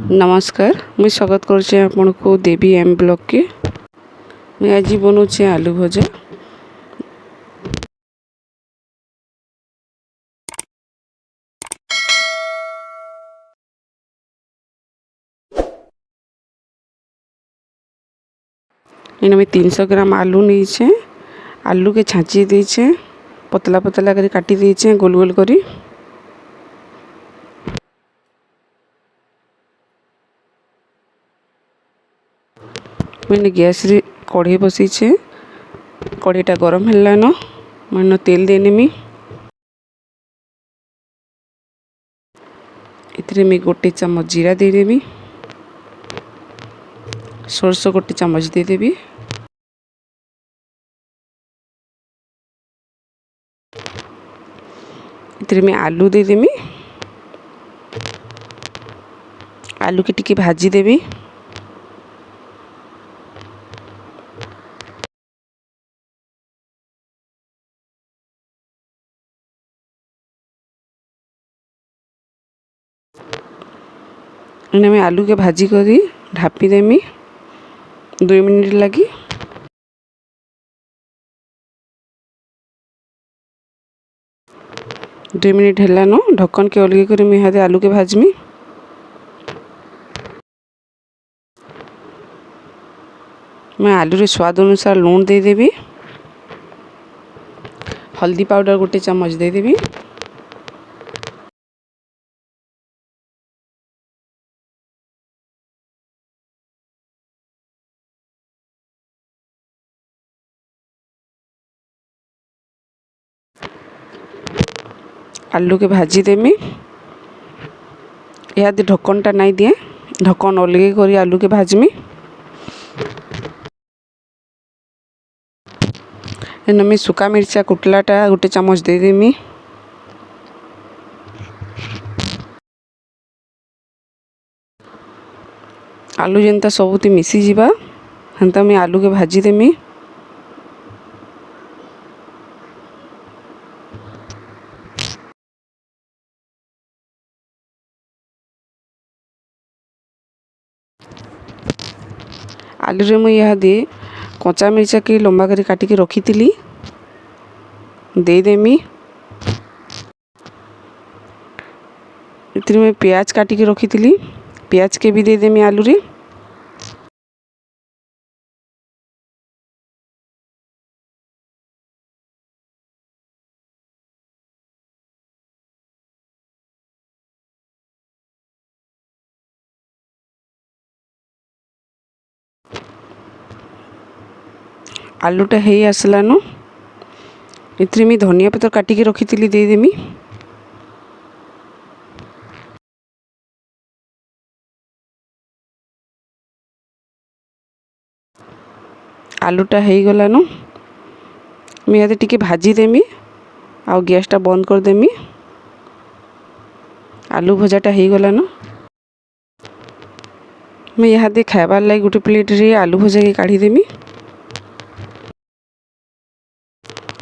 नमस्कार, मुझे स्वागत करुचे आपण को देवी एम ब्लॉक के। मैं आज बनाऊे आलू भजा। इन में 300 ग्राम आलू नहीं आलू के छाँची देचे पतला पतला कर काटी देचे गोल गोल करी। मैंने गैस रे कढ़ाई बसीचे कढ़ाईटा गरम है मैंने तेल देनेमी इतने में गोटे चम्मच जीरा देदेवी सरस गोटे चम्मच देदेवी इतने में आलू देदेवी आलू के टिके भाजी देवी इन्हें मैं आलू के भाजी करी ढापी देमी 2 मिनट लगी। दो मिनट है ढक्कन के अलगे कर मैं आलू के भाजमी। मैं आलू रे स्वाद अनुसार लूण दे देवी हल्दी पाउडर गोटे चम्मच दे देवी आलू के भाजी देमी या ढक्कनटा नहीं दिए ढक्कन अलगे कर आलू के भाजमी। इन में सुखा मिर्चा कुटलाटा गोटे चम्मच दे देमी आलू जेनता सबुती मिसी जीवा हेन्ता मैं आलू के भाजी देमी। आलू रे मुझे इहादे कच्चा मिर्चा के लंबा कर काटिकी रखी थी देदेमी इतने में प्याज काटिकी रखी थी प्याज के भी देदेमी आलू रे आलूटा है आसलान इतने में धनिया पत्र काटिकी रखी थी देदेमी आलूटा हो गलान मैं टिके भाजी देमी आ गैसटा बंद कर देमी। आलू भजाटा हो गलान मैं यहाँ खाइबार लगी गोटे प्लेट रे आलू भजा के काढ़ी देमी।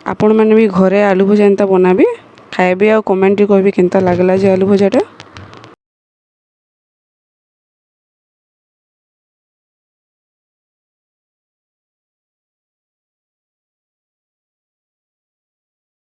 आपण मैंने भी घरे आलू भजा एंता बनाबे खाइबे आ कमेंट कहबे केनता लागला जे आलू भजाटा।